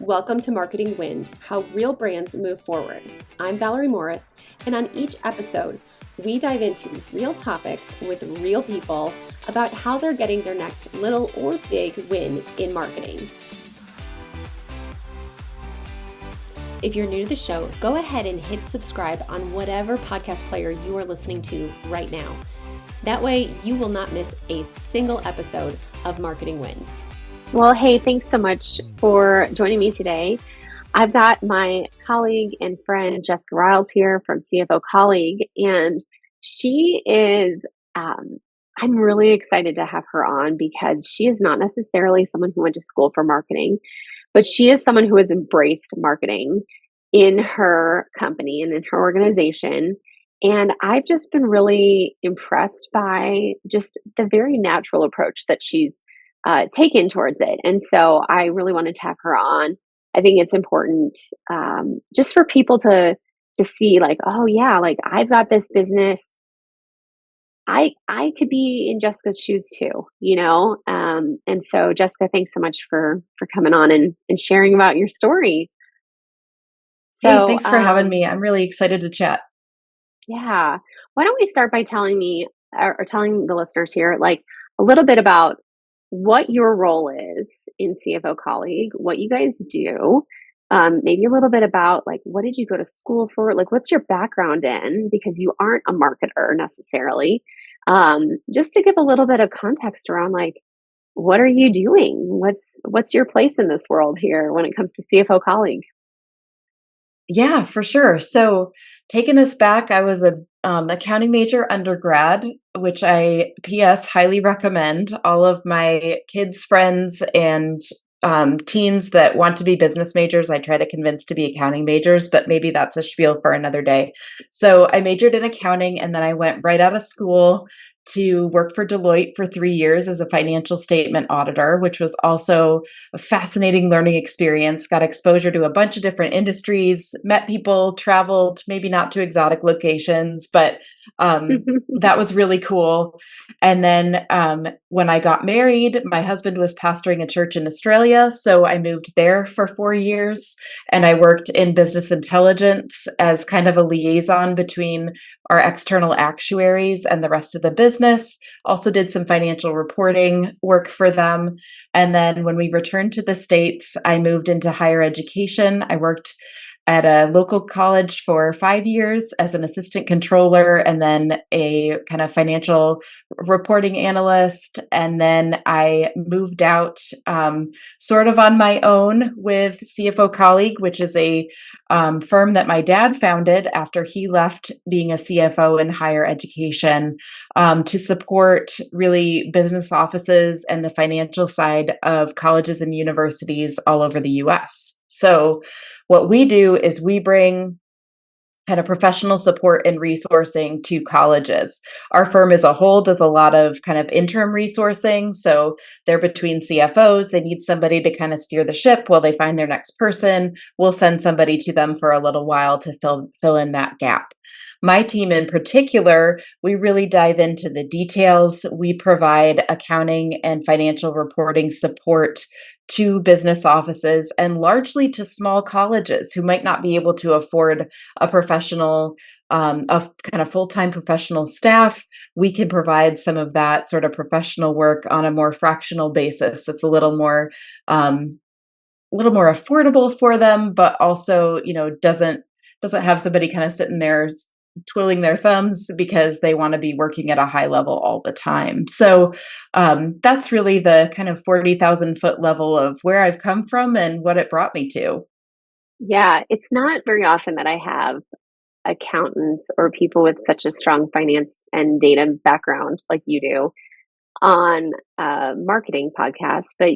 Welcome to Marketing Wins, how real brands move forward. I'm Valerie Morris, and on each episode, we dive into real topics with real people about how they're getting their next little or big win in marketing. If you're new to the show, go ahead and hit subscribe on whatever podcast player you are listening to right now. That way, you will not miss a single episode of Marketing Wins. Well, hey, thanks so much for joining me today. I've got my colleague and friend Jessica Ryals here from CFO Colleague, and she is, I'm really excited to have her on because she is not necessarily someone who went to school for marketing, but she is someone who has embraced marketing in her company and in her organization. And I've just been really impressed by just the very natural approach that she's taken towards it. And so I really wanted to have her on. I think it's important just for people to see like, oh yeah, like I've got this business. I could be in Jessica's shoes too, you know? And so Jessica, thanks so much for coming on and sharing about your story. Hey, thanks for having me. I'm really excited to chat. Yeah. Why don't we start by telling me or telling the listeners here, like a little bit about what your role is in CFO Colleague, what you guys do, maybe a little bit about like, what did you go to school for? Like, what's your background in? Because you aren't a marketer necessarily. Just to give a little bit of context around like, what are you doing? What's your place in this world here when it comes to CFO Colleague? Yeah, for sure. So taking us back, I was a accounting major undergrad, which I PS highly recommend. All of my kids' friends and teens that want to be business majors, I try to convince to be accounting majors, but maybe that's a spiel for another day. So I majored in accounting, and then I went right out of school to work for Deloitte for 3 years as a financial statement auditor, which was also a fascinating learning experience. Got exposure to a bunch of different industries, met people, traveled, maybe not to exotic locations, but that was really cool. And then when I got married, my husband was pastoring a church in Australia. So I moved there for 4 years, and I worked in business intelligence as kind of a liaison between our external actuaries and the rest of the business. Also did some financial reporting work for them. And then when we returned to the States, I moved into higher education. I worked at a local college for 5 years as an assistant controller and then a kind of financial reporting analyst. And then I moved out sort of on my own with CFO Colleague, which is a firm that my dad founded after he left being a CFO in higher education to support really business offices and the financial side of colleges and universities all over the US. So what we do is we bring kind of professional support and resourcing to colleges. Our firm as a whole does a lot of kind of interim resourcing. So they're between CFOs. They need somebody to kind of steer the ship while they find their next person. We'll send somebody to them for a little while to fill in that gap. My team in particular, we really dive into the details. We provide accounting and financial reporting support to business offices and largely to small colleges who might not be able to afford a professional, a kind of full-time professional staff. We can provide some of that sort of professional work on a more fractional basis. It's a little more affordable for them, but also, doesn't have somebody kind of sitting there twiddling their thumbs because they want to be working at a high level all the time. So that's really the kind of 40,000 foot level of where I've come from and what it brought me to. Yeah, it's not very often that I have accountants or people with such a strong finance and data background like you do on a marketing podcast, but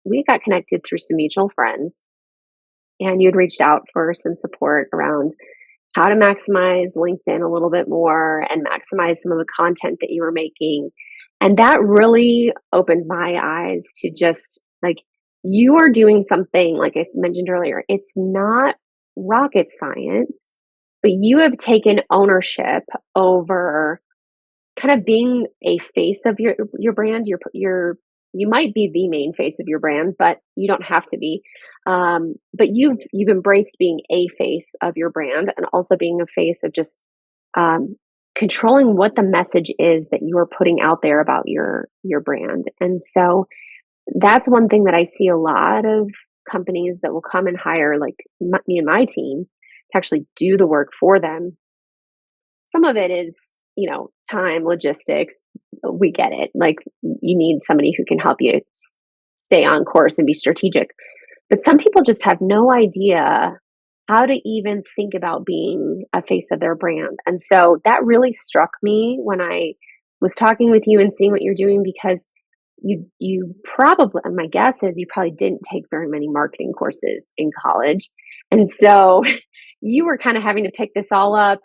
we got connected through some mutual friends, and you had reached out for some support around how to maximize LinkedIn a little bit more and maximize some of the content that you were making. And that really opened my eyes to just like, you are doing something, like I mentioned earlier, it's not rocket science, but you have taken ownership over kind of being a face of your brand, your you might be the main face of your brand, but you don't have to be. But you've embraced being a face of your brand and also being a face of just controlling what the message is that you are putting out there about your brand. And so that's one thing that I see a lot of companies that will come and hire like me and my team to actually do the work for them. Some of it is, time, logistics. We get it. Like you need somebody who can help you stay on course and be strategic. But some people just have no idea how to even think about being a face of their brand. And so that really struck me when I was talking with you and seeing what you're doing, because you probably, my guess is you probably didn't take very many marketing courses in college. And so you were kind of having to pick this all up,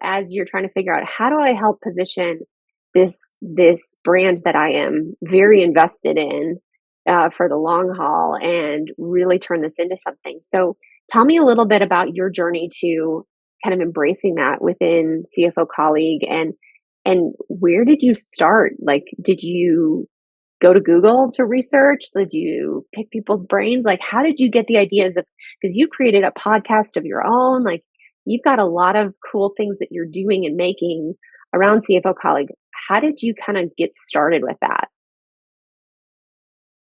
as you're trying to figure out, how do I help position this brand that I am very invested in for the long haul and really turn this into something. So tell me a little bit about your journey to kind of embracing that within CFO Colleague, and where did you start? Like, did you go to Google to research? Did you pick people's brains? Like, how did you get the ideas of, because you created a podcast of your own, like you've got a lot of cool things that you're doing and making around CFO Colleague. How did you kind of get started with that?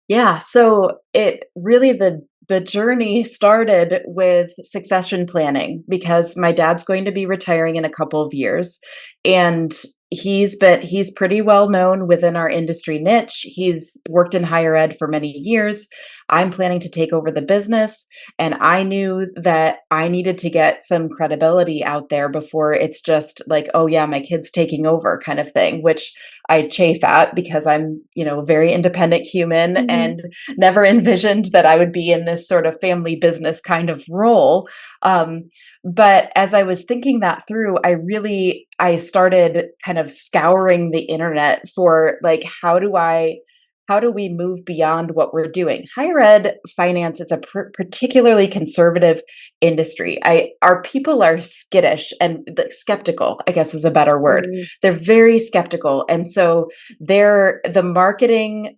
Yeah, so it really the journey started with succession planning because my dad's going to be retiring in a couple of years, and he's pretty well known within our industry niche. He's worked in higher ed for many years. I'm planning to take over the business, and I knew that I needed to get some credibility out there before it's just like, oh yeah, my kid's taking over kind of thing, which I chafe at because I'm, a very independent human and never envisioned that I would be in this sort of family business kind of role. But as I was thinking that through, I started kind of scouring the internet for like, how do we move beyond what we're doing? Higher ed finance is a particularly conservative industry. Our people are skittish and skeptical, I guess is a better word. They're very skeptical. And so the marketing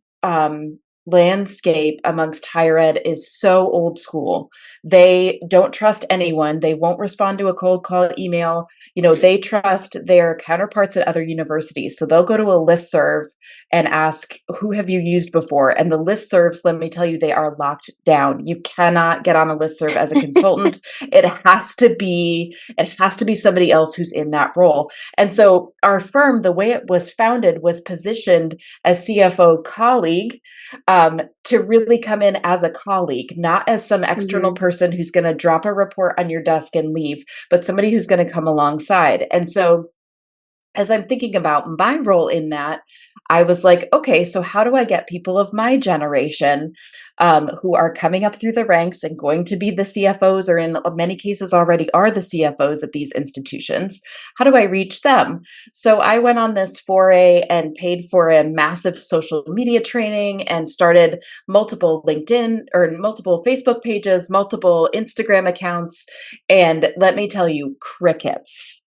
landscape amongst higher ed is so old school. They don't trust anyone. They won't respond to a cold call email. They trust their counterparts at other universities. So they'll go to a listserv and ask, who have you used before? And the listservs, let me tell you, they are locked down. You cannot get on a listserv as a consultant. It has to be somebody else who's in that role. And so our firm, the way it was founded, was positioned as CFO Colleague, to really come in as a colleague, not as some external person who's going to drop a report on your desk and leave, but somebody who's going to come alongside. And so as I'm thinking about my role in that, I was like, okay, so how do I get people of my generation who are coming up through the ranks and going to be the CFOs, or in many cases already are the CFOs at these institutions? How do I reach them? So I went on this foray and paid for a massive social media training and started multiple LinkedIn or multiple Facebook pages, multiple Instagram accounts. And let me tell you, crickets.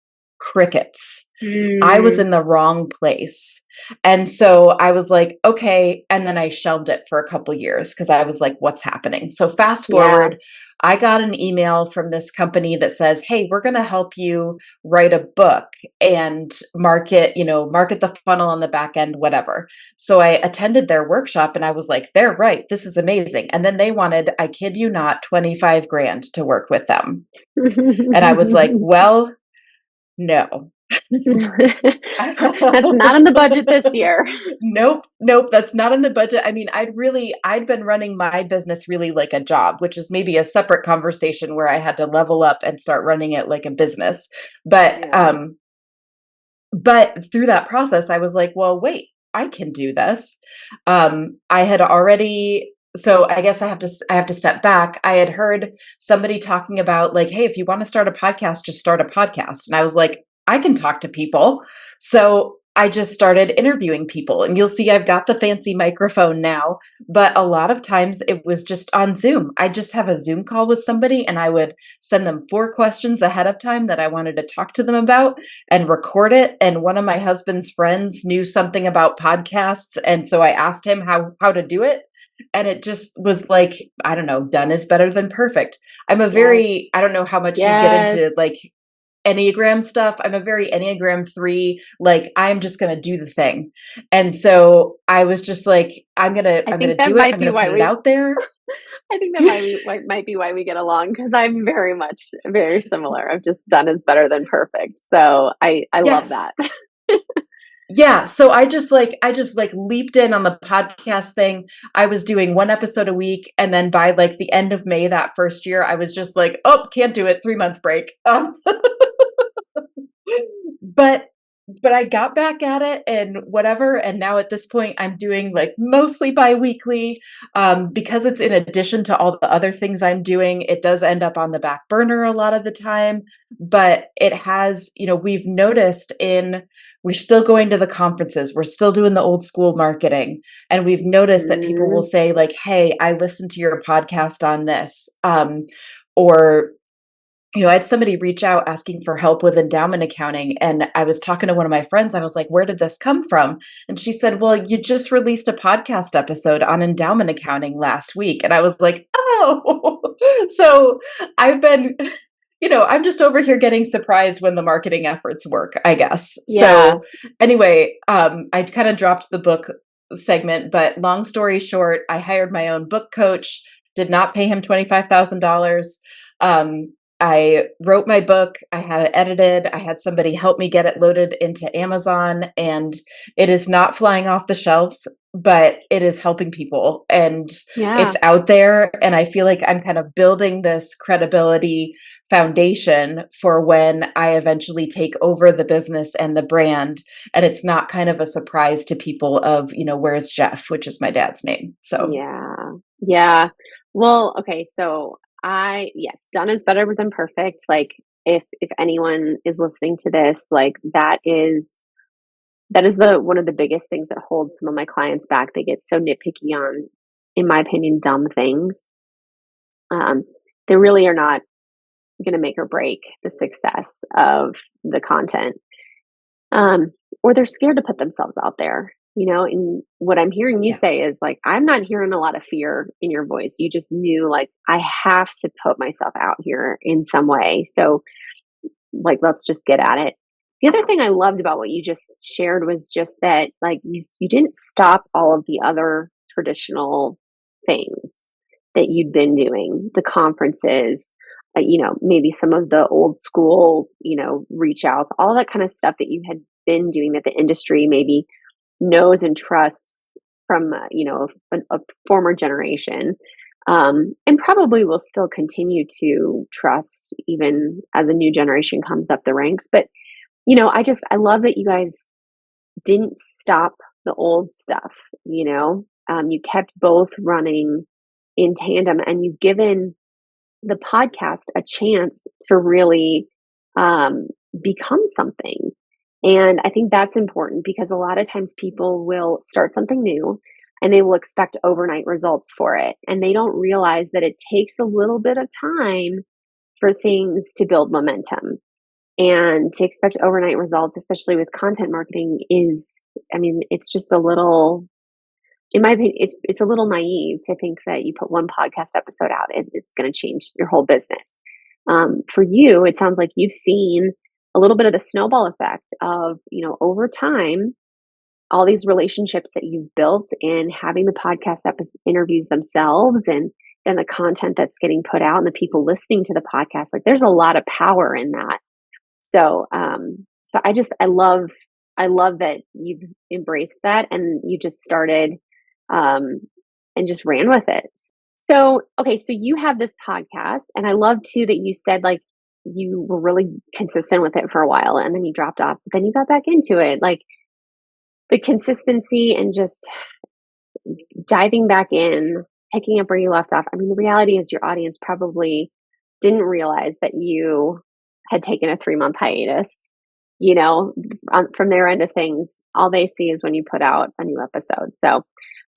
I was in the wrong place. And so I was like, okay. And then I shelved it for a couple of years because I was like, what's happening? So fast forward, I got an email from this company that says, hey, we're going to help you write a book and market the funnel on the back end, whatever. So I attended their workshop and I was like, they're right. This is amazing. And then they wanted, I kid you not, 25 grand to work with them. And I was like, well, no. That's not in the budget this year. Nope. That's not in the budget. I mean, I'd been running my business really like a job, which is maybe a separate conversation where I had to level up and start running it like a business. But through that process, I was like, well, wait, I can do this. So I guess I have to step back. I had heard somebody talking about like, hey, if you want to start a podcast, just start a podcast. And I was like, I can talk to people. So I just started interviewing people, and you'll see I've got the fancy microphone now, but a lot of times it was just on Zoom. I just have a Zoom call with somebody and I would send them 4 questions ahead of time that I wanted to talk to them about and record it. And one of my husband's friends knew something about podcasts. And so I asked him how to do it. And it just was like, I don't know, done is better than perfect. I'm a Yes. very, I don't know how much you get into Yes. like Enneagram stuff. I'm a very Enneagram 3, like I'm just going to do the thing. And so I was just like, I I'm going think to that do it. might I'm be going to why put it we out there. I think that might be why we get along, because I'm very much very similar. I've just done is better than perfect. So I love Yes. that. Yeah, so I just like leaped in on the podcast thing. I was doing 1 episode a week, and then by like the end of May that first year, I was just like, "Oh, can't do it. 3 month break." But I got back at it and whatever, and now at this point I'm doing like mostly biweekly, because it's in addition to all the other things I'm doing. It does end up on the back burner a lot of the time, but it has, we've noticed we're still going to the conferences, we're still doing the old school marketing, and we've noticed that people will Mm, say like, "Hey, I listened to your podcast on this," or I had somebody reach out asking for help with endowment accounting. And I was talking to one of my friends. I was like, "Where did this come from?" And she said, "Well, you just released a podcast episode on endowment accounting last week." And I was like, "Oh." So I've been, I'm just over here getting surprised when the marketing efforts work, I guess. yeah. So anyway, I kind of dropped the book segment, but long story short, I hired my own book coach, did not pay him $25,000. I wrote my book, I had it edited, I had somebody help me get it loaded into Amazon, and it is not flying off the shelves, but it is helping people and Yeah. it's out there. And I feel like I'm kind of building this credibility foundation for when I eventually take over the business and the brand. And it's not kind of a surprise to people of, where's Jeff, which is my dad's name. So Yeah. Yeah. Well, okay, so yes, done is better than perfect. Like, if anyone is listening to this, like that is the one of the biggest things that holds some of my clients back. They get so nitpicky on, in my opinion, dumb things. Um, they really are not going to make or break the success of the content. Um, or they're scared to put themselves out there, and what I'm hearing you yeah, say is like, I'm not hearing a lot of fear in your voice. You just knew, like, I have to put myself out here in some way. So, like, let's just get at it. The other thing I loved about what you just shared was just that, like, you didn't stop all of the other traditional things that you'd been doing, the conferences, maybe some of the old school, reach outs, all that kind of stuff that you had been doing that the industry maybe knows and trusts from, a former generation, and probably will still continue to trust even as a new generation comes up the ranks. But, I love that you guys didn't stop the old stuff, you kept both running in tandem, and you've given the podcast a chance to really, um, become something. And I think that's important, because a lot of times people will start something new and they will expect overnight results for it. And they don't realize that it takes a little bit of time for things to build momentum. And to expect overnight results, especially with content marketing, I mean, it's just a little, in my opinion, it's a little naive to think that you put one podcast episode out, it's going to change your whole business. For you, it sounds like you've seen a little bit of the snowball effect of, over time, all these relationships that you've built in having the podcast interviews themselves, and then the content that's getting put out and the people listening to the podcast. Like, there's a lot of power in that. So, I love that you've embraced that and you just started, um, and just ran with it. So, okay, so you have this podcast, and I love too that you said, like, you were really consistent with it for a while and then you dropped off, but then you got back into it. Like, the consistency and just diving back in, picking up where you left off. I mean, the reality is your audience probably didn't realize that you had taken a 3-month hiatus. from their end of things, all they see is when you put out a new episode. So,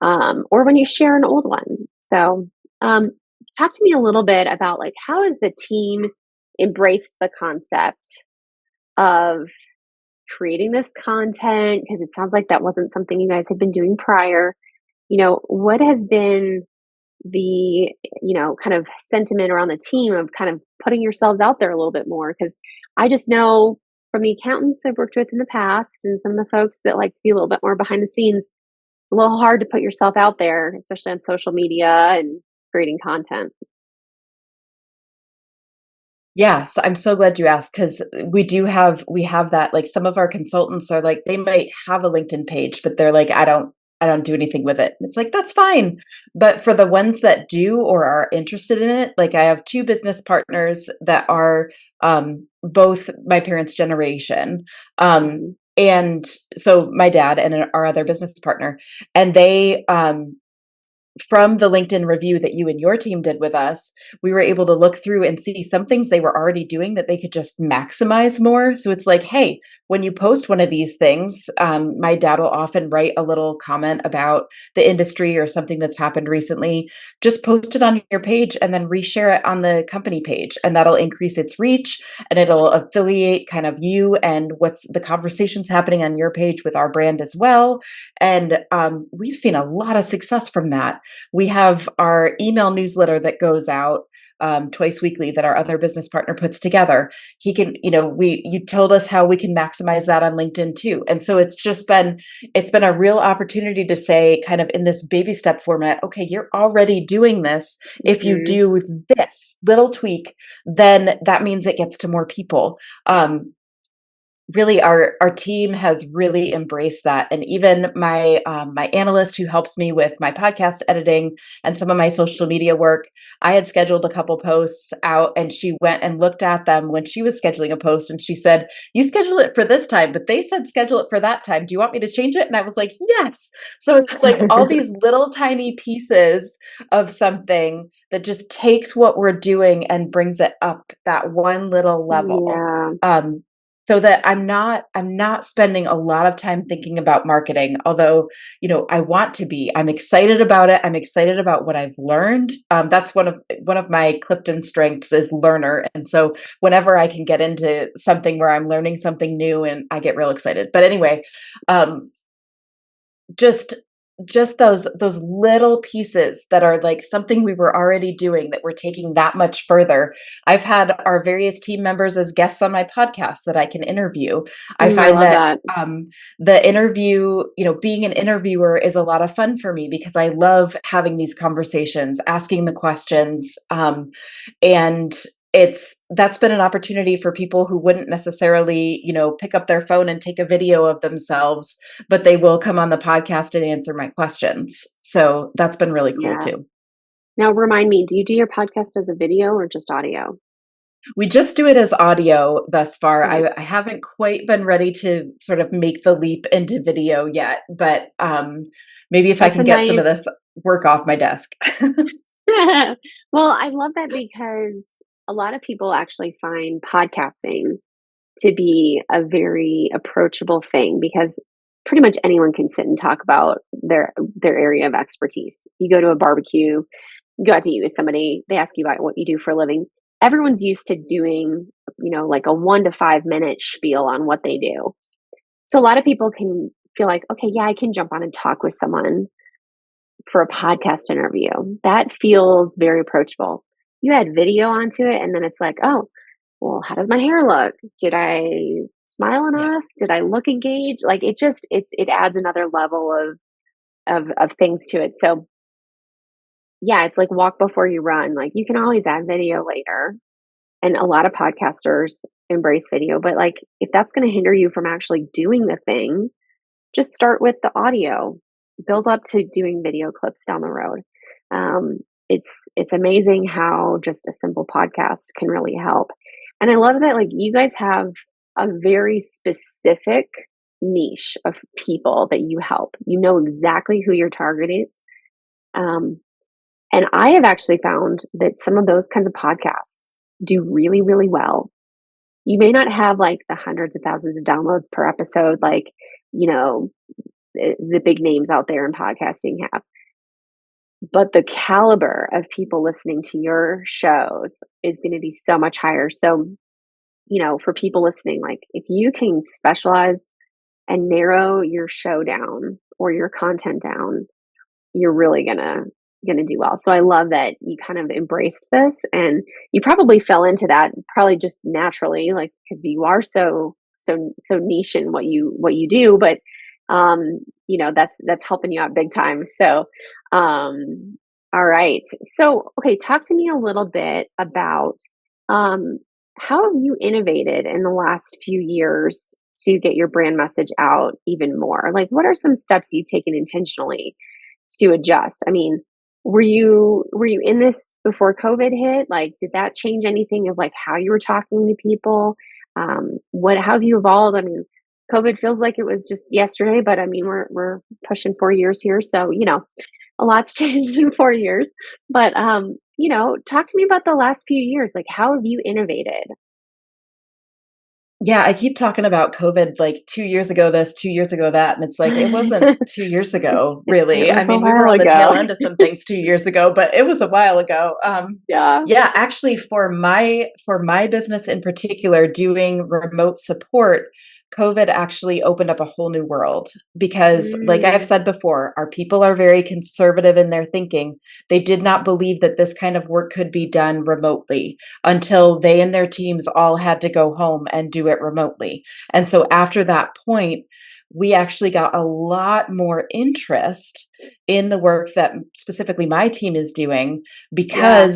or when you share an old one. So, talk to me a little bit about like, how has the team embraced the concept of creating this content? Because it sounds like that wasn't something you guys had been doing prior. What has been the, kind of sentiment around the team of kind of putting yourselves out there a little bit more? Because I just know from the accountants I've worked with in the past and some of the folks that like to be a little bit more behind the scenes, it's a little hard to put yourself out there, especially on social media and creating content. Yes, I'm so glad you asked because we have that, like, some of our consultants are like, they might have a LinkedIn page, but they're like, I don't do anything with it. It's like, that's fine. But for the ones that do or are interested in it, like I have two business partners that are both my parents' generation. Mhm. And so my dad and our other business partner, and they from the LinkedIn review that you and your team did with us, we were able to look through and see some things they were already doing that they could just maximize more. So it's like, hey, when you post one of these things, my dad will often write a little comment about the industry or something that's happened recently. Just post it on your page and then reshare it on the company page. And that'll increase its reach and it'll affiliate kind of you and what's the conversations happening on your page with our brand as well. And we've seen a lot of success from that. We have our email newsletter that goes out twice weekly that our other business partner puts together. He can, you told us how we can maximize that on LinkedIn too. And so it's been a real opportunity to say kind of in this baby step format, okay, you're already doing this. If you Mhm. do this little tweak, then that means it gets to more people. Really our team has really embraced that, and even my analyst who helps me with my podcast editing and some of my social media work, I had scheduled a couple posts out and she went and looked at them when she was scheduling a post and she said, you scheduled it for this time but they said schedule it for that time, do you want me to change it? And I was like, yes. So it's like all these little tiny pieces of something that just takes what we're doing and brings it up that one little level. Yeah. So that I'm not spending a lot of time thinking about marketing, although, I want to be. I'm excited about it. I'm excited about what I've learned. That's one of my Clifton strengths is learner. And so whenever I can get into something where I'm learning something new and I get real excited. But anyway, um, just those little pieces that are like something we were already doing that we're taking that much further. I've had our various team members as guests on my podcast that I can interview. I I find love that that. the interview, being an interviewer is a lot of fun for me because I love having these conversations, asking the questions, and that's been an opportunity for people who wouldn't necessarily, pick up their phone and take a video of themselves, but they will come on the podcast and answer my questions. So that's been really cool Yeah. too. Now remind me, do you do your podcast as a video or just audio? We just do it as audio thus far. I Nice. haven't quite been ready to sort of make the leap into video yet, but maybe if I That's can a get some of this nice. work off my desk. Well, I love that because a lot of people actually find podcasting to be a very approachable thing because pretty much anyone can sit and talk about their area of expertise. You go to a barbecue, you go out to eat with somebody, they ask you about what you do for a living. Everyone's used to doing, like a 1 to 5 minute spiel on what they do. So a lot of people can feel like, okay, yeah, I can jump on and talk with someone for a podcast interview. That feels very approachable. You add video onto it, and then it's like, oh, well, how does my hair look? Did I smile Yeah. enough? Did I look engaged? Like it adds another level of things to it. So yeah, it's like walk before you run. Like you can always add video later. And a lot of podcasters embrace video, but like if that's going to hinder you from actually doing the thing, just start with the audio, build up to doing video clips down the road. It's amazing how just a simple podcast can really help. And I love that like you guys have a very specific niche of people that you help. You know exactly who your target is. Um, and I have actually found that some of those kinds of podcasts do really, really well you may not have like the hundreds of thousands of downloads per episode, like, you know, the big names out there in podcasting have, but the caliber of people listening to your shows is going to be so much higher. So, for people listening, like if you can specialize and narrow your show down or your content down, you're really gonna do well. So I love that you kind of embraced this, and you probably fell into that probably just naturally, like because you are so niche in what you do, but that's helping you out big time. So all right. So okay, talk to me a little bit about um how have you innovated in the last few years to get your brand message out even more? Like what are some steps you've taken intentionally to adjust? I mean, were you in this before COVID hit? Like, did that change anything of like how you were talking to people? What how have you evolved? I mean, COVID feels like it was just yesterday, but I mean, we're pushing 4 years here, so a lot's changed in 4 years. But talk to me about the last few years. Like, how have you innovated? Yeah, I keep talking about COVID like 2 years ago this, 2 years ago that, and it's like it wasn't it 2 years ago, really. I was a mean, we were while on the ago. tail end of some things 2 years ago, but it was a while ago. Yeah. Yeah, actually, for my business in particular, doing remote support, COVID actually opened up a whole new world because, like I've Mm, said before, our people are very conservative in their thinking. They did not believe that this kind of work could be done remotely until they and their teams all had to go home and do it remotely. And so after that point, we actually got a lot more interest in the work that specifically my team is doing yeah.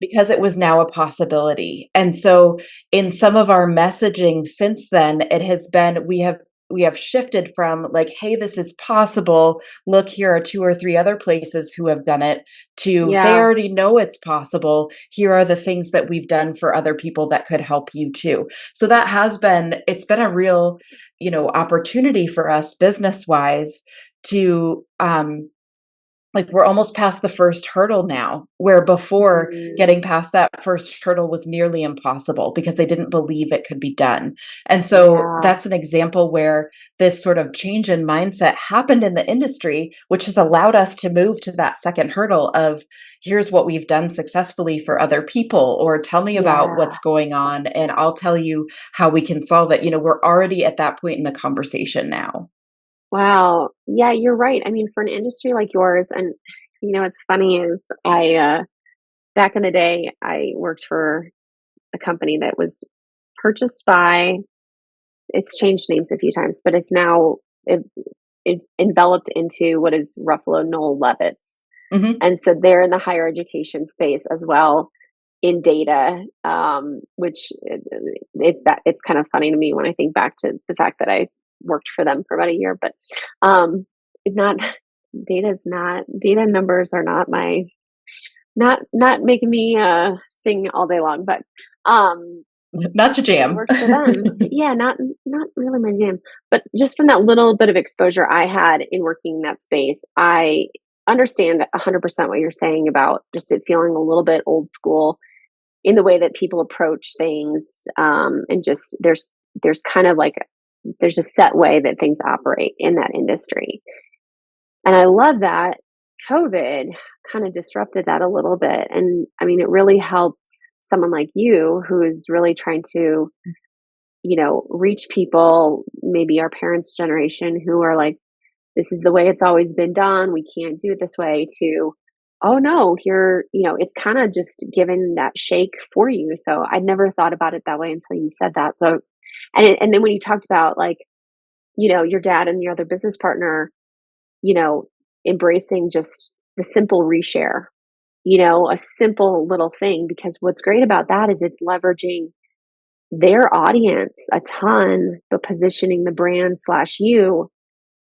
because it was now a possibility. And so in some of our messaging since then, it has been we have shifted from like, hey, this is possible. Look, here are two or three other places who have done it, to they Yeah. already know it's possible. Here are the things that we've done for other people that could help you too. So it's been a real, opportunity for us business wise to like we're almost past the first hurdle now, where before Mm, getting past that first hurdle was nearly impossible because they didn't believe it could be done. And so yeah. that's an example where this sort of change in mindset happened in the industry, which has allowed us to move to that second hurdle of here's what we've done successfully for other people, or tell me about Yeah. what's going on and I'll tell you how we can solve it. We're already at that point in the conversation now. Wow. Yeah, you're right. I mean, for an industry like yours, and it's funny is back in the day, I worked for a company that was purchased by, it's changed names a few times, but it's now it enveloped into what is Ruffalo Noel Levitz. Hmm. And so they're in the higher education space as well in data, which it's kind of funny to me when I think back to the fact that I worked for them for about a year, but um, not data numbers are not my not making me sing all day long, but Not your I jam. worked for them. Yeah, not really my jam, but just from that little bit of exposure I had in working in that space, I understand 100% what you're saying about just it feeling a little bit old school in the way that people approach things, and just there's kind of like there's a set way that things operate in that industry, and I love that COVID kind of disrupted that a little bit, and I mean it really helped someone like you who is really trying to reach people, maybe our parents' generation, who are like, this is the way it's always been done. We can't do it this way, to, oh no, here, it's kind of just given that shake for you. So I'd never thought about it that way until you said that. So, and then when you talked about like, your dad and your other business partner, you know, embracing just the simple reshare, a simple little thing, because what's great about that is it's leveraging their audience a ton, but positioning the brand slash you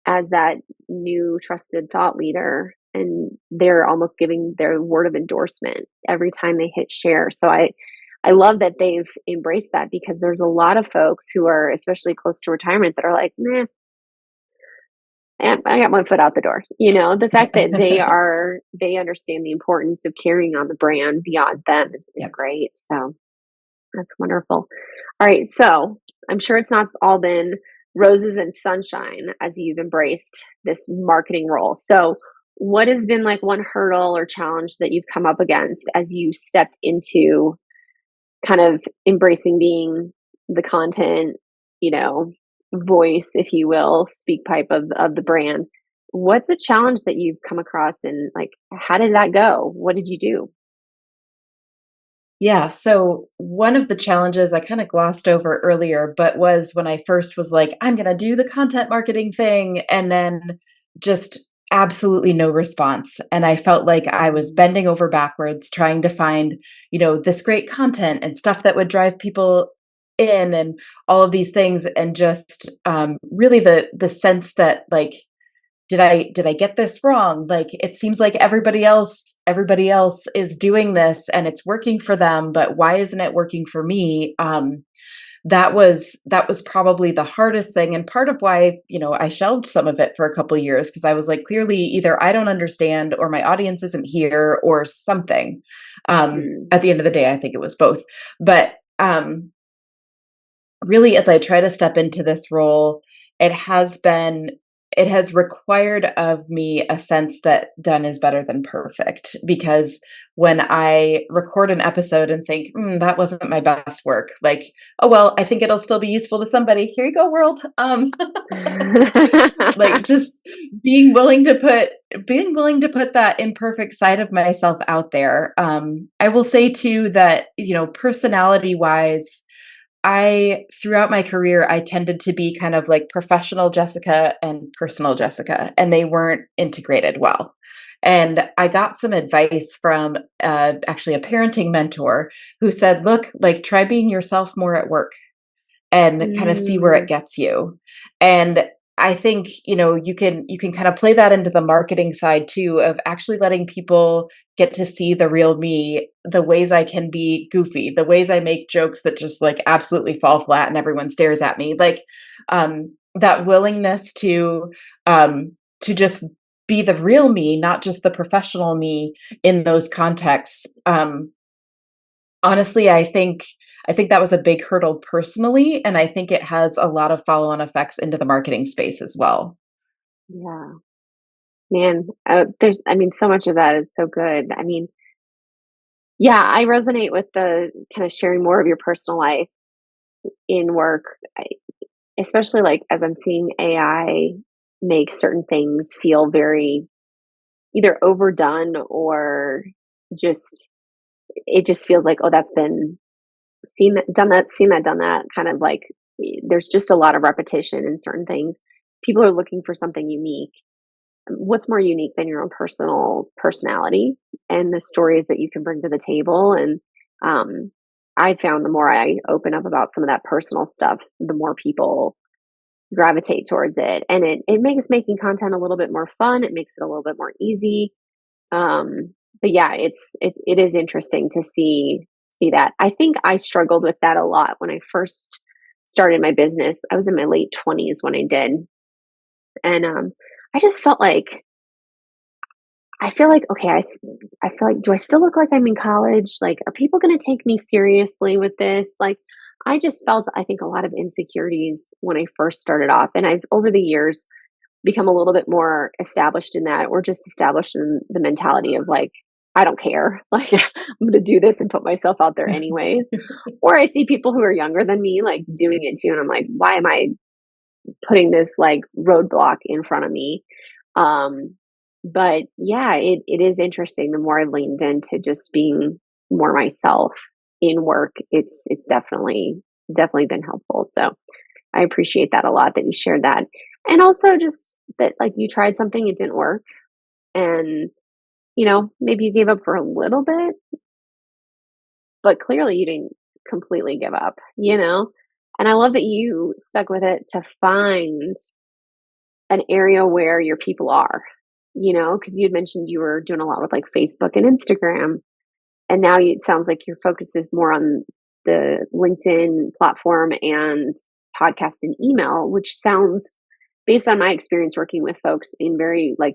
as that new trusted thought leader. And they're almost giving their word of endorsement every time they hit share. So I love that they've embraced that, because there's a lot of folks who are, especially close to retirement, that are like, nah, I got one foot out the door. The fact that they understand the importance of carrying on the brand beyond them is Yep. great. So That's wonderful. All right. So I'm sure it's not all been roses and sunshine as you've embraced this marketing role. So, what has been like one hurdle or challenge that you've come up against as you stepped into kind of embracing being the content, you know, voice, if you will, speak pipe of the brand? What's a challenge that you've come across, and like, how did that go? What did you do? Yeah. So one of the challenges I kind of glossed over earlier, but was when I first was like, I'm going to do the content marketing thing. And then just absolutely no response. And I felt like I was Mm, bending over backwards trying to find, this great content and stuff that would drive people in and all of these things. And just really the sense that like, did I get this wrong? Like it seems like everybody else is doing this and it's working for them, but why isn't it working for me? That was probably the hardest thing, and part of why I shelved some of it for a couple of years, because I was like, clearly either I don't understand or my audience isn't here or something. mm, At the end of the day, I think it was both. But really, as I try to step into this role, it has been it has required of me a sense that done is better than perfect, because when I record an episode and think, that wasn't my best work, like, oh well, I think it'll still be useful to somebody. Here you go, world. Like just being willing to put that imperfect side of myself out there. I will say too that, personality wise, throughout my career, I tended to be kind of like professional Jessica and personal Jessica, and they weren't integrated well. And I got some advice from actually a parenting mentor who said, look, like try being yourself more at work and kind of see where it mm, gets you. And I think, you can kind of play that into the marketing side too, of actually letting people get to see the real me, the ways I can be goofy, the ways I make jokes that just like absolutely fall flat and everyone stares at me. Like that willingness to just be the real me, not just the professional me in those contexts. Honestly, I think that was a big hurdle personally, and I think it has a lot of follow-on effects into the marketing space as well. yeah, man. I mean, so much of that is so good. I mean, yeah, I resonate with the kind of sharing more of your personal life in work, especially like as I'm seeing AI make certain things feel very either overdone or just it just feels like, oh, that's been seen that, done that. Kind of like there's just a lot of repetition in certain things. People are looking for something unique. What's more unique than your own personal personality and the stories that you can bring to the table? And um, I found the more I open up about some of that personal stuff, the more people gravitate towards it, and it makes making content a little bit more fun. It makes it a little bit more easy. But yeah, it is interesting to see that. I think I struggled with that a lot when I first started my business. I was in my late 20s when I did, and I just felt like I feel like, okay, I feel like, do I still look like I'm in college? Like, are people going to take me seriously with this? Like, I just felt, I think, a lot of insecurities when I first started off. And I've, over the years, become a little bit more established in that, or just established in the mentality of like, I don't care. Like, I'm going to do this and put myself out there anyways. Or I see people who are younger than me, like, doing it too. And I'm like, why am I putting this like roadblock in front of me? Um, but yeah, it is interesting. The more I leaned into just being more myself in work, it's definitely been helpful. So I appreciate that a lot that you shared that. And also just that like you tried something, it didn't work. And, maybe you gave up for a little bit, but clearly you didn't completely give up. And I love that you stuck with it to find an area where your people are, because you had mentioned you were doing a lot with like Facebook and Instagram. And now it sounds like your focus is more on the LinkedIn platform and podcast and email, which sounds, based on my experience working with folks in very like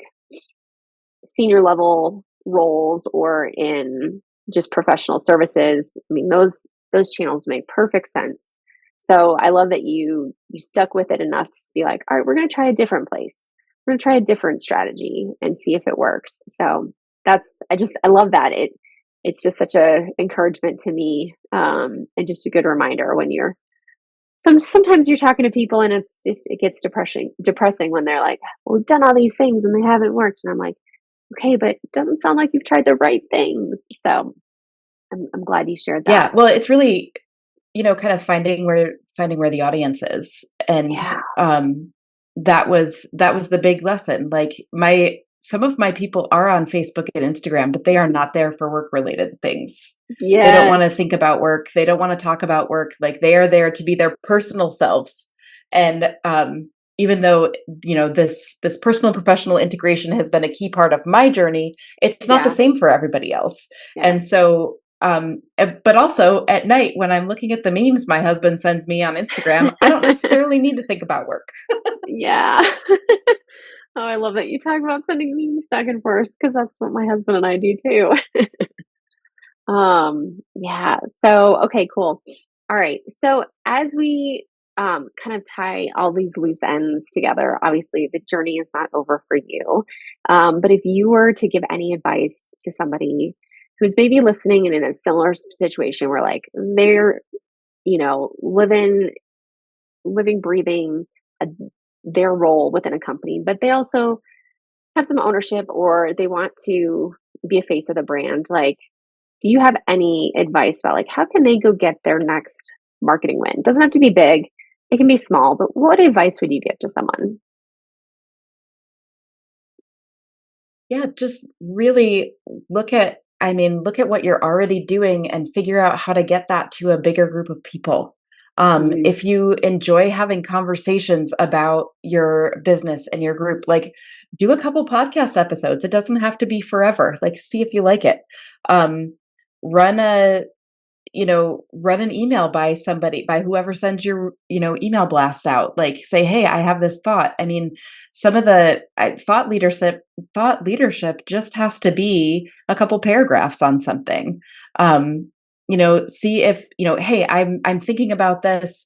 senior level roles or in just professional services. I mean, those channels make perfect sense. So I love that you stuck with it enough to be like, all right, we're going to try a different place. We're going to try a different strategy and see if it works. So I love that. It's just such a encouragement to me, and just a good reminder when sometimes you're talking to people and it gets depressing when they're like, well, we've done all these things and they haven't worked. And I'm like, okay, but it doesn't sound like you've tried the right things. So I'm glad you shared that. Yeah. Well, it's really, kind of finding where the audience is. And, Yeah. that was the big lesson. Like some of my people are on Facebook and Instagram, but they are not there for work related things. Yes. They don't want to think about work. They don't want to talk about work. Like they are there to be their personal selves. And, even though, this personal professional integration has been a key part of my journey, it's not the same for everybody else. Yeah. And so, but also at night when I'm looking at the memes my husband sends me on Instagram, I don't necessarily need to think about work. Yeah. Oh, I love that you talk about sending memes back and forth because that's what my husband and I do too. Yeah. So, okay, cool. All right. So as we kind of tie all these loose ends together, obviously the journey is not over for you. But if you were to give any advice to somebody who's maybe listening and in a similar situation where like they're, living, breathing their role within a company, but they also have some ownership or they want to be a face of the brand, like, do you have any advice about like how can they go get their next marketing win? It doesn't have to be big. It can be small, but what advice would you give to someone? Yeah, just really look at what you're already doing and figure out how to get that to a bigger group of people. Mm, If you enjoy having conversations about your business and your group, like do a couple podcast episodes. It doesn't have to be forever. Like see if you like it. Um, run an email by whoever sends your, email blasts out. Like say, hey, I have this thought. I mean, some of the thought leadership just has to be a couple paragraphs on something. See if, hey, I'm thinking about this,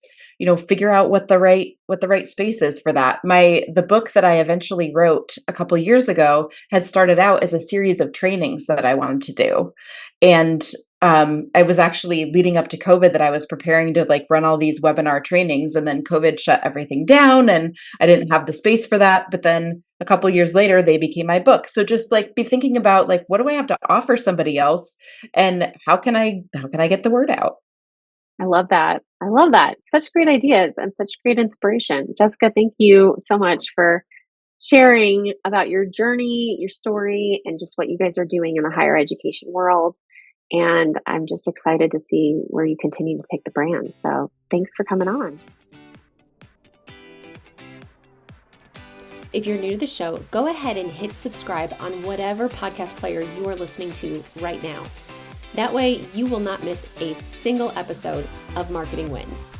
figure out what the right space is for that. The book that I eventually wrote a couple years ago had started out as a series of trainings that I wanted to do. And I was actually leading up to COVID that I was preparing to like run all these webinar trainings, and then COVID shut everything down and I didn't have the space for that. But then a couple years later, they became my book. So just like be thinking about like, what do I have to offer somebody else? And how can I get the word out? I love that. I love that. Such great ideas and such great inspiration. Jessica, thank you so much for sharing about your journey, your story, and just what you guys are doing in the higher education world. And I'm just excited to see where you continue to take the brand. So thanks for coming on. If you're new to the show, go ahead and hit subscribe on whatever podcast player you are listening to right now. That way, you will not miss a single episode of Marketing Wins.